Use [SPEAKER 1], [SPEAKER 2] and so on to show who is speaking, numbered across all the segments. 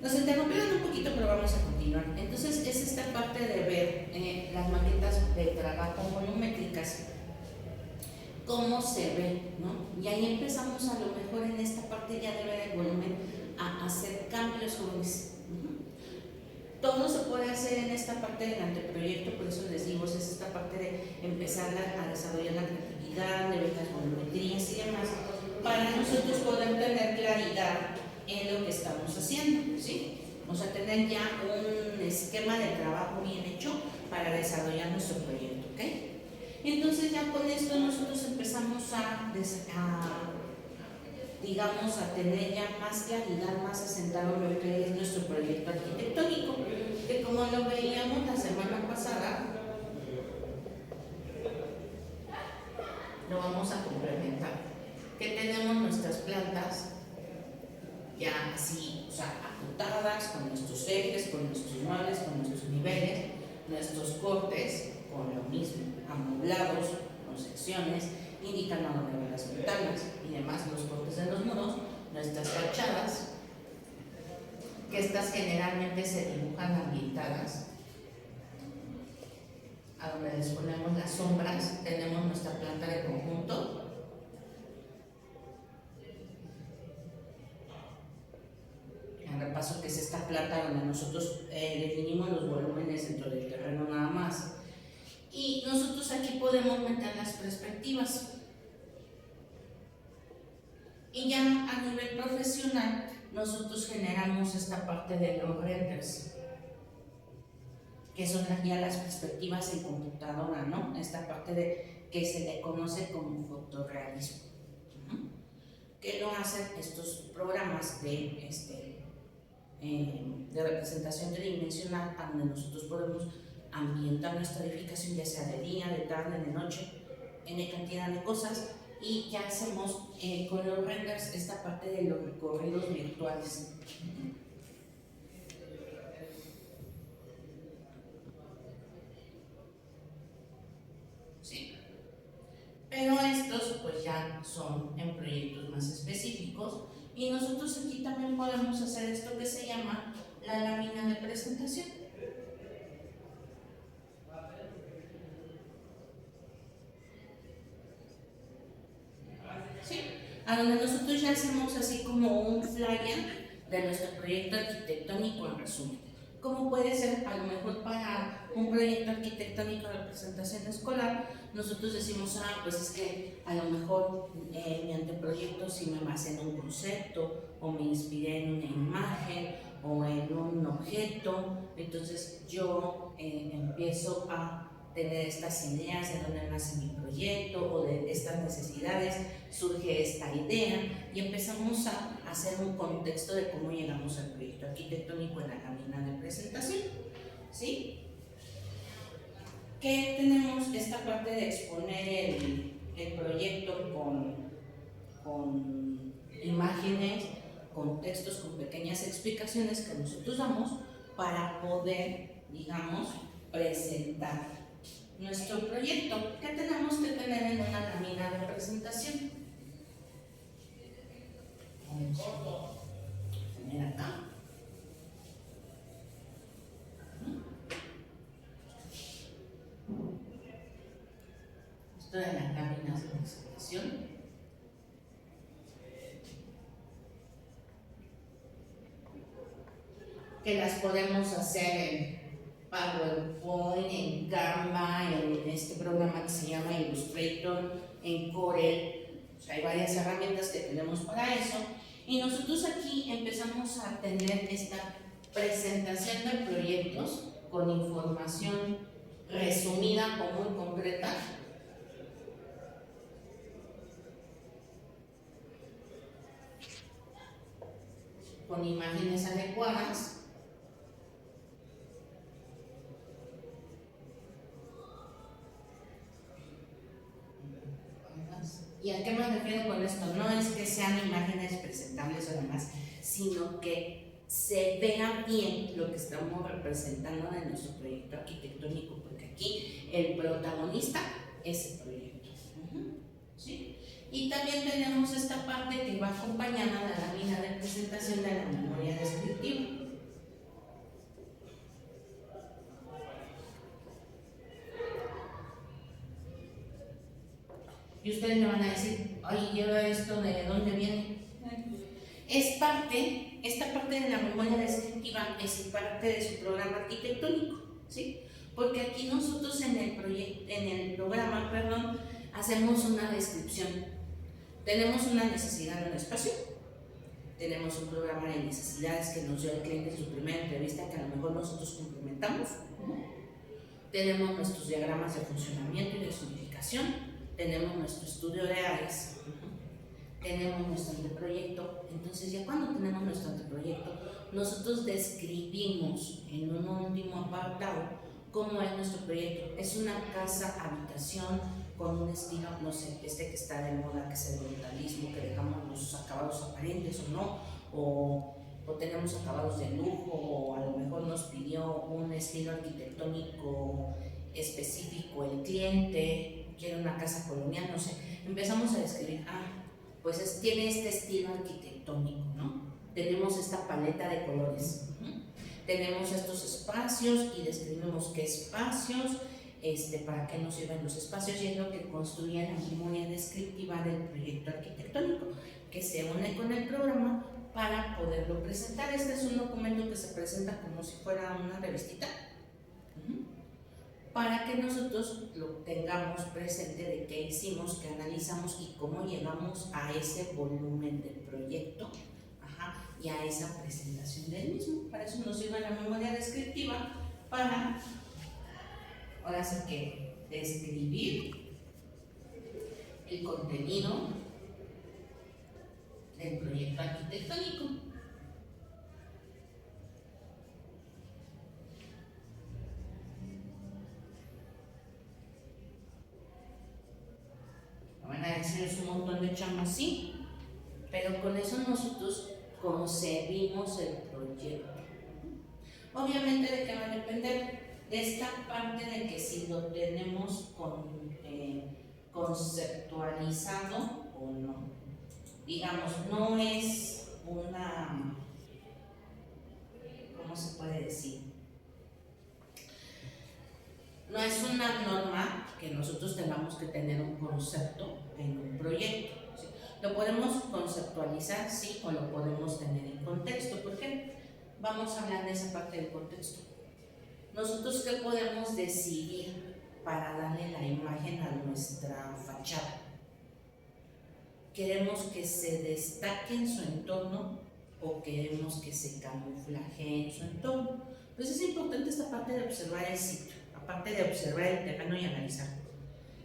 [SPEAKER 1] Nos interrumpieron un poquito, pero vamos a continuar. Entonces, es esta parte de ver las maquetas de trabajo volumétricas, cómo se ve, ¿no? Y ahí empezamos a lo mejor en esta parte ya de ver el volumen a hacer cambios jóvenes. Todo se puede hacer en esta parte del anteproyecto, por eso les digo, es esta parte de empezar a desarrollar la creatividad, de ver las volumetrías y demás, para nosotros poder tener claridad en lo que estamos haciendo, ¿sí? O sea, tener ya un esquema de trabajo bien hecho para desarrollar nuestro proyecto, ¿ok? Entonces ya con esto nosotros empezamos digamos, a tener ya más claridad, más asentado en lo que es nuestro proyecto arquitectónico, que como lo veíamos la semana pasada, lo vamos a complementar, que tenemos nuestras plantas ya así, o sea, apuntadas, con nuestros ejes, con nuestros muebles, con nuestros niveles, nuestros cortes, con lo mismo, amoblados, con secciones, indicando a dónde van las ventanas y demás, los cortes en los muros, nuestras fachadas, que estas generalmente se dibujan ambientadas, a donde les ponemos las sombras, tenemos nuestra planta de conjunto, en repaso, que es esta planta donde nosotros definimos los volúmenes dentro del terreno nada más. Y nosotros aquí podemos meter las perspectivas. Y ya a nivel profesional, nosotros generamos esta parte de los renders, que son ya las perspectivas en computadora, ¿no? Esta parte de que se le conoce como fotorrealismo, ¿no? Que lo hacen estos programas de representación tridimensional, donde nosotros podemos ambientar nuestra edificación, ya sea de día, de tarde, de noche, en cantidad de cosas, y ya hacemos con los renders esta parte de los recorridos virtuales. Sí. Pero estos pues ya son en proyectos más específicos, y nosotros aquí también podemos hacer esto que se llama la lámina de presentación. ¿Sí? A donde nosotros ya hacemos así como un flyer de nuestro proyecto arquitectónico en resumen. Como puede ser, a lo mejor para un proyecto arquitectónico de representación escolar, nosotros decimos, pues es que a lo mejor mi anteproyecto sí me basé en un concepto, o me inspiré en una imagen, o en un objeto, entonces yo empiezo a tener estas ideas de dónde nace mi proyecto o de estas necesidades, surge esta idea y empezamos a hacer un contexto de cómo llegamos al proyecto arquitectónico en la lámina de presentación, ¿sí? Que tenemos esta parte de exponer el proyecto con imágenes, con textos, con pequeñas explicaciones que nosotros damos para poder, digamos, presentar nuestro proyecto. ¿Qué tenemos que tener en una lámina de presentación? Vamos a tener acá. Esto de las láminas de presentación. Que las podemos hacer en PowerPoint, en Canva, en este programa que se llama Illustrator, en Corel. O sea, hay varias herramientas que tenemos para eso. Y nosotros aquí empezamos a tener esta presentación de proyectos con información resumida o muy concreta. Con imágenes adecuadas. ¿Y a qué me refiero con esto? No es que sean imágenes presentables o demás, sino que se vea bien lo que estamos representando en nuestro proyecto arquitectónico, porque aquí el protagonista es el proyecto. ¿Sí? Y también tenemos esta parte que va acompañada de la lámina de presentación de la memoria descriptiva. Y ustedes me van a decir, ay, ¿lleva esto de dónde viene? Es parte, esta parte de la memoria descriptiva es parte de su programa arquitectónico, ¿sí? Porque aquí nosotros en el programa, perdón, hacemos una descripción. Tenemos una necesidad de un espacio, tenemos un programa de necesidades que nos dio el cliente en su primera entrevista que a lo mejor nosotros complementamos. Tenemos nuestros diagramas de funcionamiento y de zonificación, tenemos nuestro estudio de áreas, tenemos nuestro anteproyecto. Entonces ya cuando tenemos nuestro anteproyecto, nosotros describimos en un último apartado cómo es nuestro proyecto. Es una casa habitación con un estilo, no sé, que está de moda, que es el brutalismo, que dejamos los acabados aparentes o no, o tenemos acabados de lujo, o a lo mejor nos pidió un estilo arquitectónico específico el cliente, quiere una casa colonial, no sé. Empezamos a describir, pues tiene este estilo arquitectónico, ¿no? Tenemos esta paleta de colores, tenemos estos espacios y describimos qué espacios, para qué nos sirven los espacios, y es lo que construye la memoria descriptiva del proyecto arquitectónico, que se une con el programa para poderlo presentar. Este es un documento que se presenta como si fuera una revistita, para que nosotros lo tengamos presente de qué hicimos, qué analizamos y cómo llegamos a ese volumen del proyecto, y a esa presentación del mismo. Para eso nos sirve la memoria descriptiva, para, ahora sí que, describir el contenido del proyecto arquitectónico. Van a decir, es un montón de chamba, sí, pero con eso nosotros concebimos el proyecto. Obviamente, ¿de qué va a depender? De esta parte de que si lo tenemos conceptualizado o no. Digamos, no es una, ¿cómo se puede decir? No es una norma que nosotros tengamos que tener un concepto en un proyecto, ¿sí? Lo podemos conceptualizar, sí, o lo podemos tener en contexto. ¿Por qué? Vamos a hablar de esa parte del contexto. Nosotros, ¿qué podemos decidir para darle la imagen a nuestra fachada? ¿Queremos que se destaque en su entorno o queremos que se camuflaje en su entorno? Pues es importante esta parte de observar el sitio, aparte de observar el terreno y analizarlo,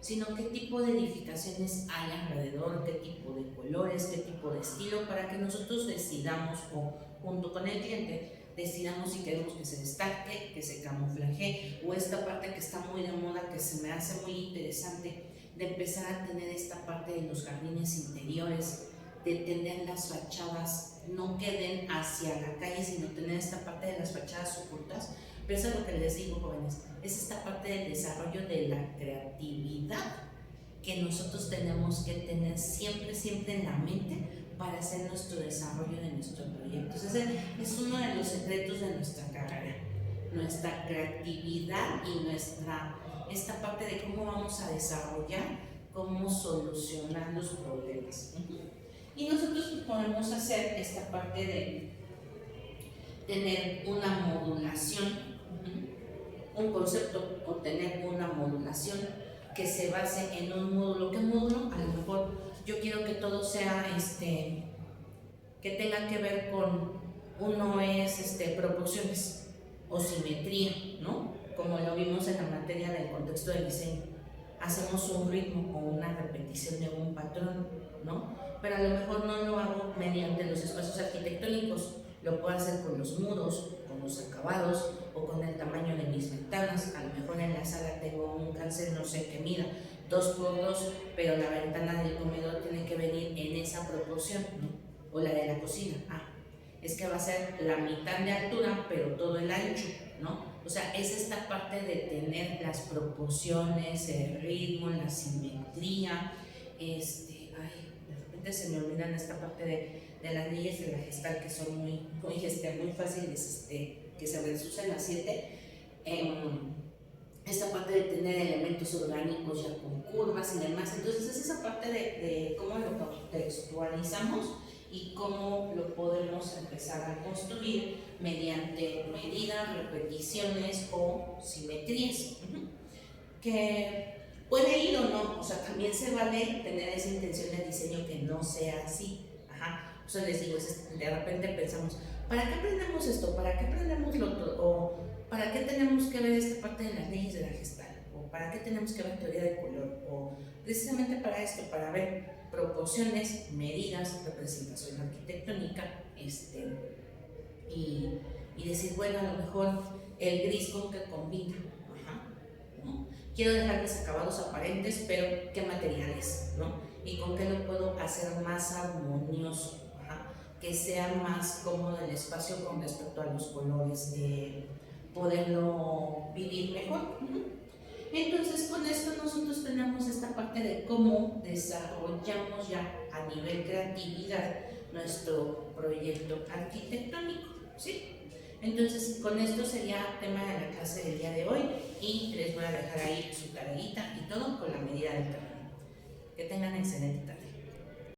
[SPEAKER 1] sino qué tipo de edificaciones hay alrededor, qué tipo de colores, qué tipo de estilo, para que nosotros decidamos, o junto con el cliente, decidamos si queremos que se destaque, que se camuflaje, o esta parte que está muy de moda, que se me hace muy interesante, de empezar a tener esta parte de los jardines interiores, de tener las fachadas no queden hacia la calle, sino tener esta parte de las fachadas ocultas. Pero eso es lo que les digo, jóvenes, es esta parte del desarrollo de la creatividad que nosotros tenemos que tener siempre, siempre en la mente para hacer nuestro desarrollo de nuestro proyecto. Ese es uno de los secretos de nuestra carrera, nuestra creatividad y esta parte de cómo vamos a desarrollar, cómo solucionar los problemas. Y nosotros podemos hacer esta parte de tener una modulación, un concepto, o tener una modulación que se base en un módulo. ¿Qué módulo? A lo mejor yo quiero que todo sea, que tenga que ver con, uno es proporciones o simetría, ¿no? Como lo vimos en la materia del contexto del diseño. Hacemos un ritmo o una repetición de un patrón, ¿no? Pero a lo mejor no lo hago mediante los espacios arquitectónicos, lo puedo hacer con los muros, con los acabados o con el tamaño de mis ventanas. A lo mejor en la sala tengo un cáncer, no sé, que mida 2x2, pero la ventana del comedor tiene que venir en esa proporción, ¿no? O la de la cocina, es que va a ser la mitad de altura, pero todo el ancho, ¿no? O sea, es esta parte de tener las proporciones, el ritmo, la simetría. De repente se me olvidan esta parte de las leyes de la Gestalt, que son muy fáciles, que se les usan las 7. esta parte de tener elementos orgánicos ya con curvas y demás. Entonces es esa parte de cómo lo contextualizamos y cómo lo podemos empezar a construir mediante medidas, repeticiones o simetrías. Que puede ir o no, o sea, también se vale tener esa intención de diseño que no sea así. Ajá. O sea, les digo, de repente pensamos, ¿para qué aprendemos esto? ¿Para qué aprendemos lo otro? ¿O para qué tenemos que ver esta parte de las leyes de la Gestalt? ¿O para qué tenemos que ver teoría de color? O precisamente para esto, para ver proporciones, medidas, representación arquitectónica, y decir, bueno, a lo mejor el gris con que combina. Ajá, ¿no? Quiero dejar mis acabados aparentes, pero ¿qué materiales? ¿No? ¿Y con qué lo puedo hacer más armonioso? Ajá, que sea más cómodo el espacio con respecto a los colores, poderlo vivir mejor. Entonces, con esto nosotros tenemos esta parte de cómo desarrollamos ya a nivel creatividad nuestro proyecto arquitectónico, ¿sí? Entonces, con esto sería tema de la clase del día de hoy y les voy a dejar ahí su tareita y todo con la medida del terreno. Que tengan excelente tarde.